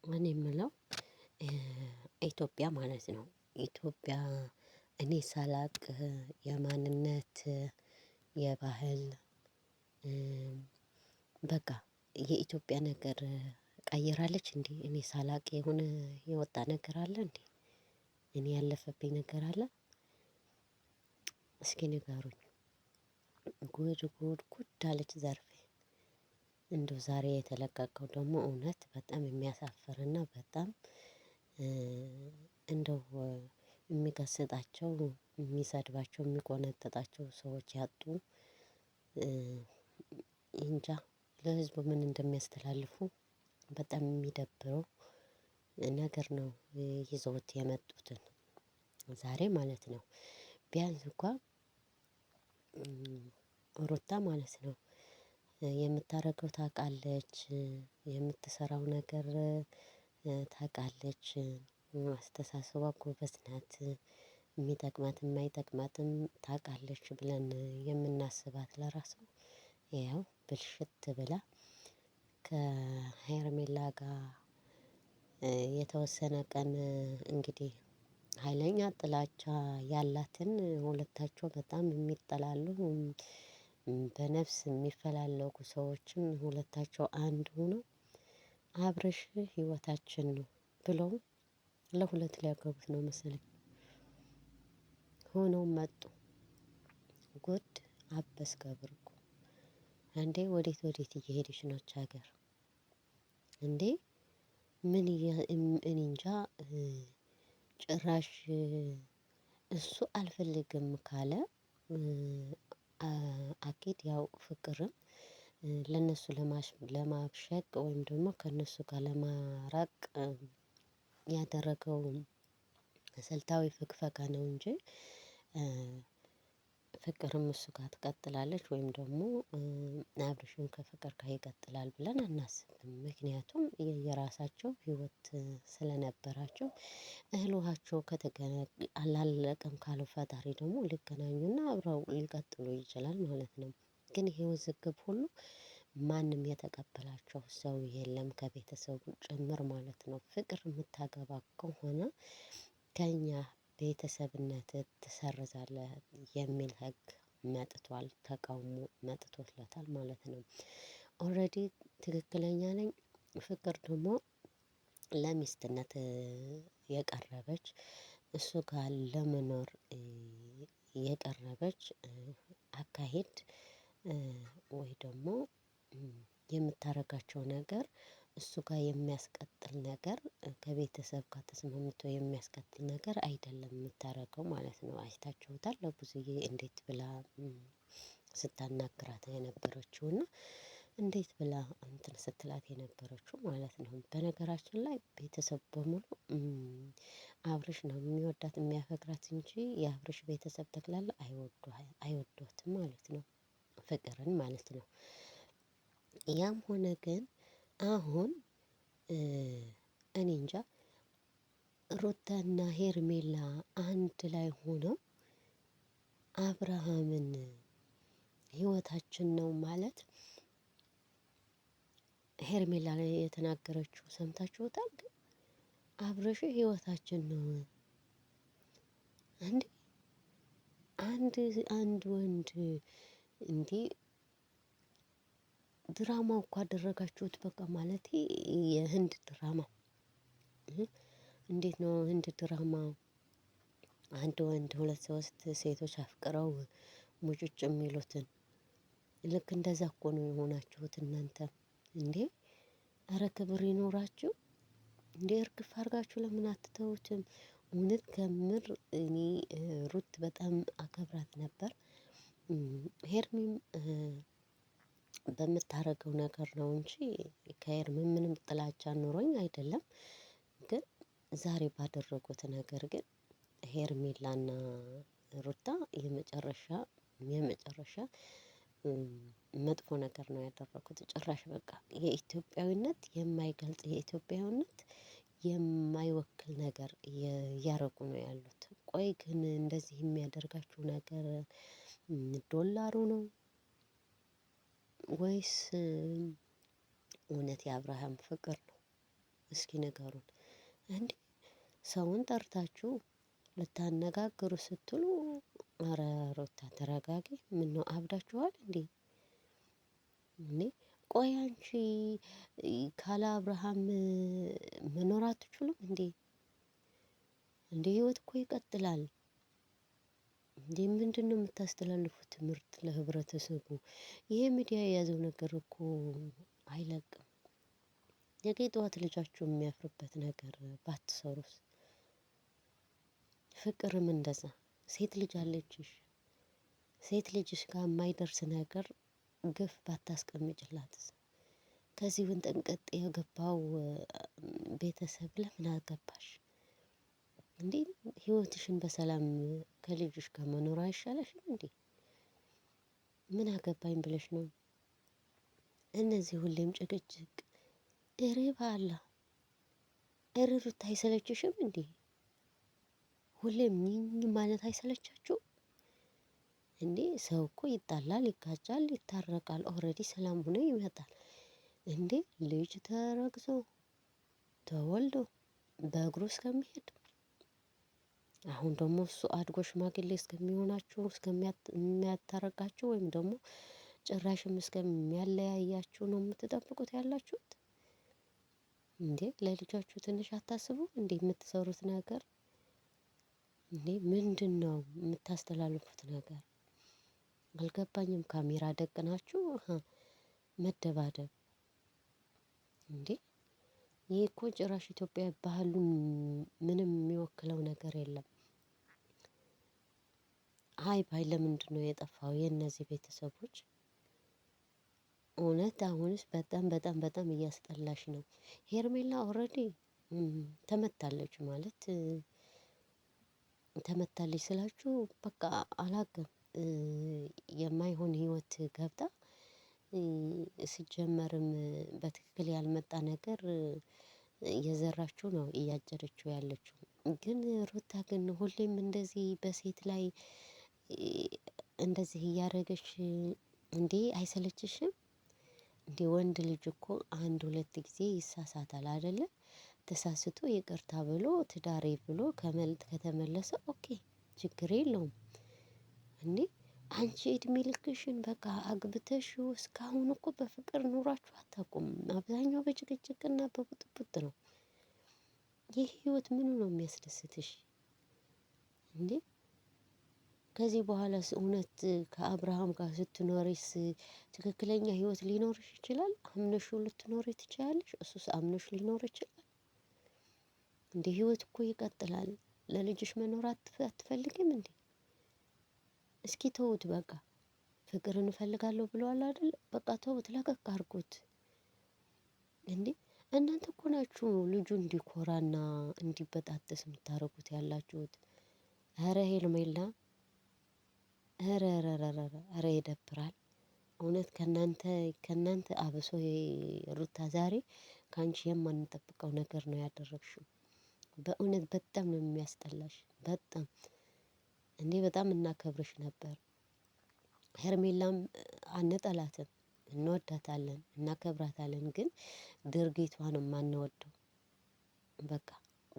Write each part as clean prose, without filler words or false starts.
እኔ የምለው ኢትዮጵያ ማለት ነው። ኢትዮጵያ እኔ ሳላቅ የማንነት የባህል በቃ የኢትዮጵያ ነገር ቀይራለች እንዴ? እኔ ሳላቅ የሆነ የወጣ ነገር አለ እንዴ? እኔ ያለፈብኝ ነገር አለ? እስኪ ንገሩኝ። ጉድ ጉድ ጉድ አለች ዘርፌ። እንደው ዛሬ የተለቀቀው ደግሞ እውነት በጣም የሚያሳፍርና በጣም እንደው የሚገስጣቸው የሚሰድባቸው የሚቆነጥጣቸው ሰዎች ያጡ እንጃ ለህዝቡ ምን እንደሚያስተላልፉ በጣም የሚደብረው ነገር ነው። ይዘውት የመጡትን ዛሬ ማለት ነው። ቢያንስ እንኳን ሩታ ማለት ነው የምታደርገው ታውቃለች የምትሰራው ነገር ታውቃለች። አስተሳሰቧ ጎበዝ ናት። የሚጠቅማት የማይጠቅማትም ታውቃለች ብለን የምናስባት ለራሱ ይኸው ብልሽት ብላ ከሄርሜላ ጋር የተወሰነ ቀን እንግዲህ ሀይለኛ ጥላቻ ያላትን ሁለታቸው በጣም የሚጠላሉ በነፍስ የሚፈላለጉ ሰዎችን ሁለታቸው አንድ ሆነው አብርሽ ህይወታችን ነው ብለው ለሁለት ሊያገቡት ነው መሰለኝ። ሆነው መጡ። ጉድ አበስ ከብርቁ እንዴ ወዴት ወዴት እየሄደች ነው ይች ሀገር? እንዴ ምን እኔ እንጃ። ጭራሽ እሱ አልፈልግም ካለ አኪድ ያው ፍቅርም ለነሱ ለማብሸቅ ወይም ደግሞ ከእነሱ ጋር ለማራቅ ያደረገው ስልታዊ ፍግፈጋ ነው እንጂ ፍቅርም እሱ ጋር ትቀጥላለች ወይም ደግሞ አብርሽም ከፍቅር ጋር ይቀጥላል ብለን አናስብም። ምክንያቱም የየራሳቸው ህይወት ስለነበራቸው እህል ውሃቸው አላለቀም ካለው ፈጣሪ ደግሞ ሊገናኙና አብረው ሊቀጥሉ ይችላል ማለት ነው። ግን ይሄ ውዝግብ ሁሉ ማንም የተቀበላቸው ሰው የለም ከቤተሰቡ ጭምር ማለት ነው። ፍቅር የምታገባ ከሆነ ከእኛ ቤተሰብነት ትሰርዛለህ የሚል ህግ መጥቷል ተቃውሞ መጥቶለታል ማለት ነው። ኦሬዲ ትክክለኛ ነኝ። ፍቅር ደግሞ ለሚስትነት የቀረበች እሱ ጋር ለመኖር የቀረበች አካሄድ ወይ ደግሞ የምታደርጋቸው ነገር እሱ ጋር የሚያስቀጥል ነገር ከቤተሰብ ጋር ተስማምቶ የሚያስቀጥል ነገር አይደለም የምታደርገው ማለት ነው። አይታችሁታል ለብዙዬ እንዴት ብላ ስታናግራት የነበረችው እና እንዴት ብላ እንትን ስትላት የነበረችው ማለት ነው። በነገራችን ላይ ቤተሰብ በሙሉ አብርሽ ነው የሚወዳት የሚያፈቅራት እንጂ የአብርሽ ቤተሰብ ጠቅላላ አይወዷትም ማለት ነው። ፍቅርን ማለት ነው። ያም ሆነ ግን አሁን እኔ እንጃ ሩታና ሄርሜላ አንድ ላይ ሆነው አብርሃምን ህይወታችን ነው ማለት ሄርሜላ ላይ የተናገረችው ሰምታችሁታል? ግን አብርሽ ህይወታችን ነው እንዴ? አንድ ወንድ እንዴ ድራማው እኮ አደረጋችሁት በቃ ማለቴ የህንድ ድራማ። እንዴት ነው ህንድ ድራማ? አንድ ወንድ ሁለት ሶስት ሴቶች አፍቅረው ሙጭጭ የሚሉትን ልክ እንደዛ እኮ ነው የሆናችሁት እናንተ እንዴ? ኧረ ክብር ይኖራችሁ እንዴ! እርግፍ አድርጋችሁ ለምን አትተውትም? እውነት ከምር እኔ ሩት በጣም አከብራት ነበር። ሄርሚም በምታደርገው ነገር ነው እንጂ ከሄርሚ ምንም ጥላቻ ኖሮኝ አይደለም። ግን ዛሬ ባደረጉት ነገር ግን ሄርሜላና ሩታ የመጨረሻ መጥፎ ነገር ነው ያደረጉት። ጭራሽ በቃ የኢትዮጵያዊነት የማይገልጽ የኢትዮጵያዊነት የማይወክል ነገር እያረጉ ነው ያሉት። ቆይ ግን እንደዚህ የሚያደርጋችሁ ነገር ዶላሩ ነው? ወይስ እውነት የአብርሃም ፍቅር ነው? እስኪ ንገሩን እንዴ? ሰውን ጠርታችሁ ልታነጋግሩ ስትሉ ኧረ ሩታ ተረጋጊ። ምነው አብዳችኋል እንዴ? እንዴ ቆይ አንቺ ካለ አብርሃም መኖር አትችሉም እንዴ? እንዴ ህይወት እኮ ይቀጥላል። እንዴ ምንድነው የምታስተላልፉት ትምህርት ለህብረተሰቡ? ይሄ ሚዲያ የያዘው ነገር እኮ አይለቅም። ነገ ጠዋት ልጃችሁ የሚያፍርበት ነገር ባትሰሩስ? ፍቅርም እንደዛ ሴት ልጅ አለችሽ። ሴት ልጅሽ ጋር የማይደርስ ነገር ግፍ ባታስቀምጭላትስ? ከዚህ ውጥንቅጥ የገባው ቤተሰብ ለምን አገባሽ እንዴ? ህይወትሽን በሰላም ከልጅሽ ጋር መኖር አይሻለሽም እንዴ? ምን አገባኝ ብለሽ ነው? እነዚህ ሁሌም ጭቅጭቅ እረ በአላህ እረ ሩታ አይሰለችሽም እንዴ? ሁሌም ኝኝ ማለት አይሰለቻችሁም እንዴ? ሰው እኮ ይጣላል፣ ይጋጫል፣ ይታረቃል፣ ኦልሬዲ ሰላም ሆኖ ይመጣል። እንዴ ልጅ ተረግዞ ተወልዶ በእግሩ እስከሚሄድ አሁን ደግሞ እሱ አድጎ ሽማግሌ እስከሚሆናችሁ እስከሚያታርቃችሁ ወይም ደግሞ ጭራሽም እስከሚያለያያችሁ ነው የምትጠብቁት ያላችሁት? እንዴ ለልጃችሁ ትንሽ አታስቡም እንዴ? የምትሰሩት ነገር እንዴ ምንድነው የምታስተላልፉት ነገር? አልገባኝም። ካሜራ ደቅናችሁ መደባደብ እንዴ? ይህ እኮ ጭራሽ ኢትዮጵያ ባህሉን ምንም የሚወክለው ነገር የለም። ሀይ ባይ ለምንድነው የጠፋው የእነዚህ ቤተሰቦች? እውነት አሁንስ በጣም በጣም በጣም እያስጠላሽ ነው። ሄርሜላ ኦልሬዲ ተመታለች ማለት ተመታለች ስላችሁ በቃ አላቅም። የማይሆን ህይወት ገብታ ሲጀመርም በትክክል ያልመጣ ነገር እየዘራችው ነው እያጨደችው ያለችው። ግን ሩታ ግን ሁሌም እንደዚህ በሴት ላይ እንደዚህ እያደረገች እንዴ አይሰለችሽም እንዴ? ወንድ ልጅ እኮ አንድ ሁለት ጊዜ ይሳሳታል አይደለ? ተሳስቶ ይቅርታ ብሎ ትዳሬ ብሎ ከተመለሰ ኦኬ ችግር የለውም። እንዴ አንቺ እድሜ ልክሽን በቃ አግብተሽው እስካሁን እኮ በፍቅር ኑሯችሁ አታውቁም። አብዛኛው በጭቅጭቅና በቡጥቡጥ ነው። ይህ ህይወት ምኑ ነው የሚያስደስትሽ እንዴ? ከዚህ በኋላስ እውነት ከአብርሃም ጋር ስትኖሪስ ትክክለኛ ህይወት ሊኖርሽ ይችላል? አምነሽው ልትኖሪ ትችያለሽ? እሱስ አምነሽ ሊኖር ይችላል? እንዴ ህይወት እኮ ይቀጥላል። ለልጅሽ መኖር አትፈልጊም እንዴ? እስኪ ተውት በቃ። ፍቅርን እፈልጋለሁ ብለዋል አይደል? በቃ ተውት፣ ለቀቅ አድርጉት። እንዴ እናንተ እኮ ናችሁ ልጁ እንዲኮራና እንዲበጣጠስ የምታደርጉት ያላችሁት። ኧረ ሄርሜላ ኧረ ኧረ ይደብራል እውነት። ከእናንተ አብሶ ሩታ ዛሬ ከአንቺ የማንጠብቀው ነገር ነው ያደረግሽው። በእውነት በጣም ነው የሚያስጠላሽ። በጣም እንዴ በጣም እናከብርሽ ነበር። ሄርሜላም አንጠላትም፣ እንወዳታለን፣ እናከብራታለን። ግን ድርጊቷን የማንወደው በቃ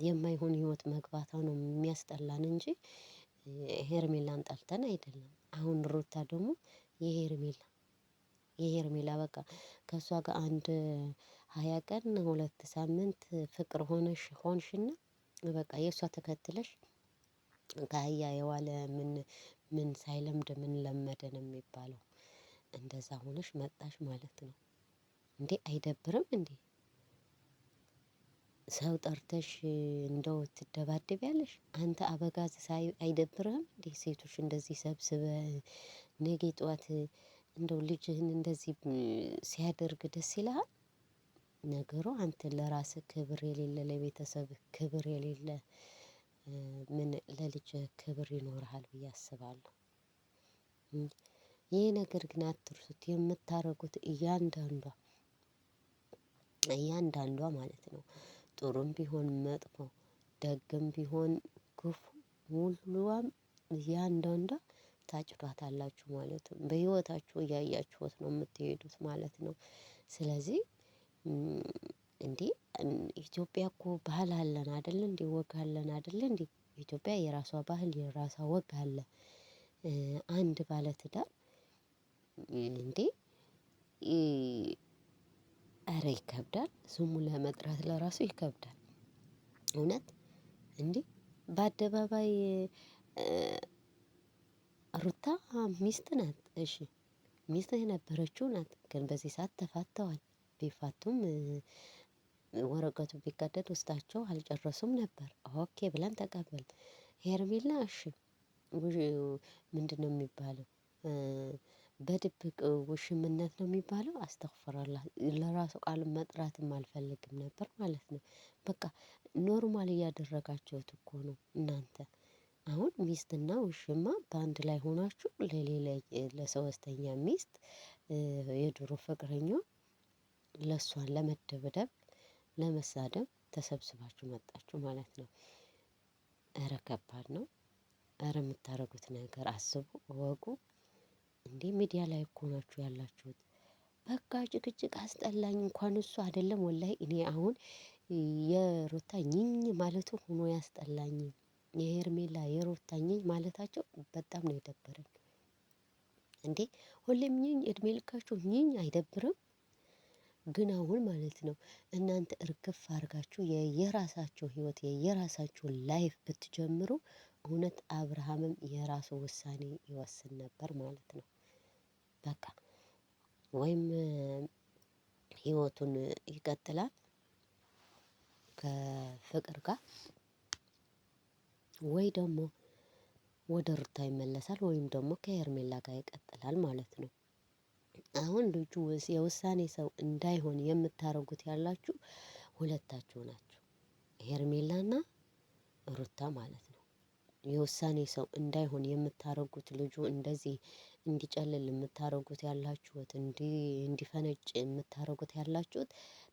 የማይሆን ህይወት መግባቷ ነው የሚያስጠላን እንጂ ሄርሜላን ጠልተን አይደለም። አሁን ሩታ ደግሞ የሄርሜላ በቃ ከእሷ ጋር አንድ 20 ቀን 2 ሳምንት ፍቅር ሆንሽና በቃ የእሷ ተከትለሽ ከአህያ የዋለ ምን ሳይለምድ ምን ለመደ ነው የሚባለው። እንደዛ ሆነሽ መጣሽ ማለት ነው። እንዴ አይደብርም እንዴ? ሰው ጠርተሽ እንደው ትደባደቢያለሽ? አንተ አበጋዝ አይደብርህም እንዴ? ሴቶች እንደዚህ ሰብስበህ ነገ ጠዋት እንደው ልጅህን እንደዚህ ሲያደርግ ደስ ይልሃል? ነገሩ አንተ ለራስህ ክብር የሌለ ለቤተሰብህ ክብር የሌለ ምን ለልጅህ ክብር ይኖርሃል ብዬ አስባለሁ። ይህ ነገር ግን አትርሱት። የምታደርጉት እያንዳንዷ ማለት ነው ጥሩም ቢሆን መጥፎ ደግም ቢሆን ክፉ ሁሉም እያንዳንዷ ታጭዷታላችሁ ማለት ነው። በህይወታችሁ እያያችሁት ነው የምትሄዱት ማለት ነው። ስለዚህ እንዴ ኢትዮጵያ እኮ ባህል አለን አይደለ እንዴ? ወግ አለን አይደለ እንዴ? ኢትዮጵያ የራሷ ባህል የራሷ ወግ አለ። አንድ ባለትዳር እንዴ ኧረ ይከብዳል። ስሙን ለመጥራት ለራሱ ይከብዳል። እውነት እንዴ በአደባባይ ሩታ ሚስት ናት። እሺ ሚስት የነበረችው ናት። ግን በዚህ ሰዓት ተፋተዋል። ቢፋቱም ወረቀቱ ቢቀደድ ውስጣቸው አልጨረሱም ነበር። ኦኬ ብለን ተቀበል። ሄርሜላ እሺ ምንድነው የሚባለው? በድብቅ ውሽምነት ነው የሚባለው። አስተغفرالله ለራሱ ቃል መጥራትም አልፈልግም ነበር ማለት ነው። በቃ ኖርማል እያደረጋችሁት እኮ ነው እናንተ። አሁን ሚስትና ውሽማ በአንድ ላይ ሆናችሁ ለሌላ ለሶስተኛ ሚስት የድሮ ፍቅረኛዋ ለእሷን ለመደብደብ ለመሳደብ ተሰብስባችሁ መጣችሁ ማለት ነው። ኧረ ከባድ ነው። ኧረ የምታደርጉት ነገር አስቡ እወቁ። እንዴ ሚዲያ ላይ እኮ ናችሁ ያላችሁት። በቃ ጭቅጭቅ አስጠላኝ። እንኳን እሱ አይደለም ወላሂ እኔ አሁን የሩታ ኝኝ ማለቱ ሆኖ ያስጠላኝ። የሄርሜላ የሩታ ኝኝ ማለታቸው በጣም ነው የደበረኝ። እንዴ ሁሌም ኝኝ እድሜ ልካችሁ ኝኝ አይደብርም? ግን አሁን ማለት ነው እናንተ እርግፍ አድርጋችሁ የየራሳችሁ ህይወት የየራሳችሁ ላይፍ ብትጀምሩ እውነት አብርሃምም የራሱ ውሳኔ ይወስን ነበር ማለት ነው። በቃ ወይም ህይወቱን ይቀጥላል ከፍቅር ጋር ወይ ደግሞ ወደ ሩታ ይመለሳል ወይም ደግሞ ከሄርሜላ ጋር ይቀጥላል ማለት ነው። አሁን ልጁ የውሳኔ ሰው እንዳይሆን የምታደርጉት ያላችሁ ሁለታችሁ ናችሁ። ሄርሜላና ሩታ ማለት ነው። የውሳኔ ሰው እንዳይሆን የምታደርጉት ልጁ እንደዚህ እንዲጨልል የምታደርጉት ያላችሁት እንዲፈነጭ የምታደርጉት ያላችሁት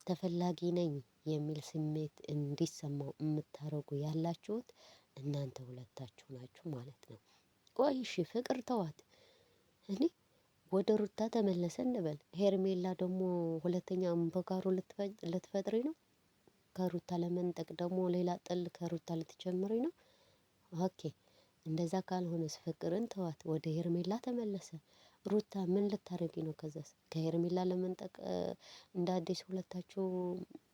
ተፈላጊ ነኝ የሚል ስሜት እንዲሰማው የምታደርጉ ያላችሁት እናንተ ሁለታችሁ ናችሁ ማለት ነው። ቆይ እሺ ፍቅር ተዋት። እኔ ወደ ሩታ ተመለሰ እንበል። ሄርሜላ ደግሞ ሁለተኛ አምባጓሮ ልትፈጥሪ ነው? ከሩታ ለመንጠቅ ደግሞ ሌላ ጥል ከሩታ ልትጀምሪ ነው? ኦኬ እንደዛ ካልሆነስ ፍቅርን ተዋት፣ ወደ ሄርሜላ ተመለሰ። ሩታ ምን ልታደርጊ ነው? ከዛስ ከሄርሜላ ለመንጠቅ እንደ አዲስ ሁለታችሁ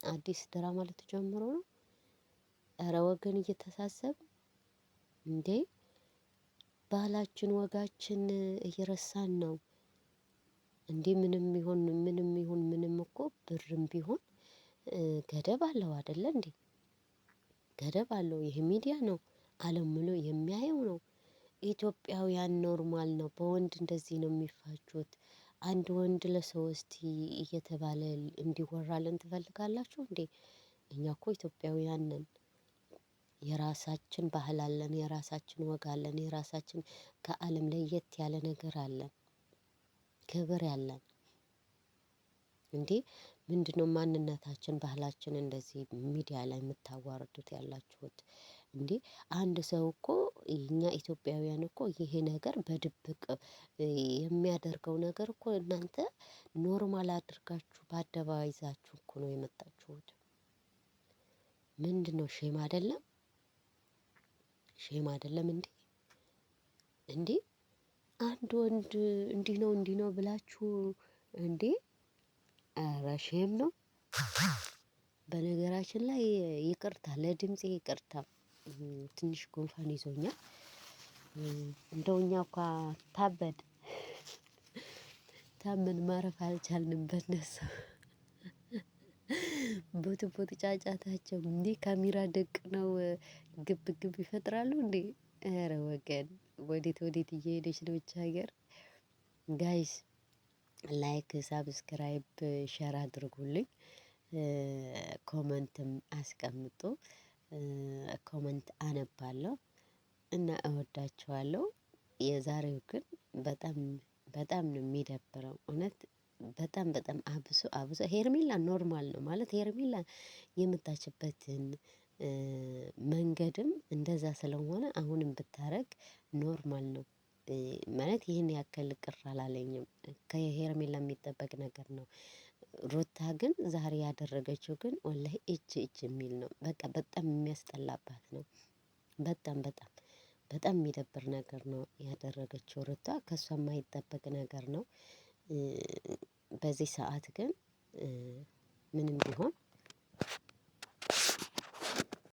አዲስ ድራማ ልትጀምሩ ነው? ኧረ ወገን እየተሳሰብ እንዴ ባህላችን ወጋችን እየረሳን ነው። እንዴ ምንም ይሁን ምንም እኮ ብርም ቢሆን ገደብ አለው አይደለ እንዴ? ገደብ አለው። ይሄ ሚዲያ ነው፣ አለም ሙሉ የሚያየው ነው። ኢትዮጵያውያን ኖርማል ነው። በወንድ እንደዚህ ነው የሚፋጁት። አንድ ወንድ ለሶስት እየተባለ እንዲወራልን ትፈልጋላችሁ እንዴ? እኛ እኮ ኢትዮጵያውያን ነን። የራሳችን ባህል አለን፣ የራሳችን ወግ አለን፣ የራሳችን ከአለም ለየት ያለ ነገር አለን፣ ክብር ያለን። እንዴ ምንድነው ማንነታችን ባህላችን እንደዚህ ሚዲያ ላይ የምታዋርዱት ያላችሁት? እንዴ አንድ ሰው እኮ እኛ ኢትዮጵያውያን እኮ ይሄ ነገር በድብቅ የሚያደርገው ነገር እኮ እናንተ ኖርማል አድርጋችሁ በአደባባይ ይዛችሁ እኮ ነው የመጣችሁት። ምንድነው ሼም አይደለም? ሼም አይደለም እንዴ? እንዴ አንድ ወንድ እንዲህ ነው ብላችሁ እንዴ ኧረ ሼም ነው። በነገራችን ላይ ይቅርታ ለድምፄ ይቅርታ፣ ትንሽ ጉንፋን ይዞኛል። እንደው እኛ እንኳን ታመን ማረፍ አልቻልንም በነሱ ቦት ጫጫታቸው እንዴ ካሜራ ደቅነው ግብ ግብ ይፈጥራሉ እንዴ! ኧረ ወገን ወዴት እየሄደች ነው ይች ሀገር? ጋይስ ላይክ ሳብስክራይብ ሸር አድርጉልኝ። ኮመንትም አስቀምጡ። ኮመንት አነባለሁ እና እወዳችኋለሁ። የዛሬው ግን በጣም ነው የሚደብረው እውነት። በጣም አብሶ ሄርሜላ ኖርማል ነው ማለት ሄርሜላ የመጣችበትን መንገድም እንደዛ ስለሆነ አሁንም ብታረግ ኖርማል ነው ማለት ይህን ያክል ቅር አላለኝም። ከሄርሜላ የሚጠበቅ ነገር ነው። ሩታ ግን ዛሬ ያደረገችው ግን ወላሂ እጅ እጅ የሚል ነው። በቃ በጣም የሚያስጠላባት ነው። በጣም በጣም በጣም የሚደብር ነገር ነው ያደረገችው ሩታ። ከእሷ የማይጠበቅ ነገር ነው። በዚህ ሰዓት ግን ምንም ቢሆን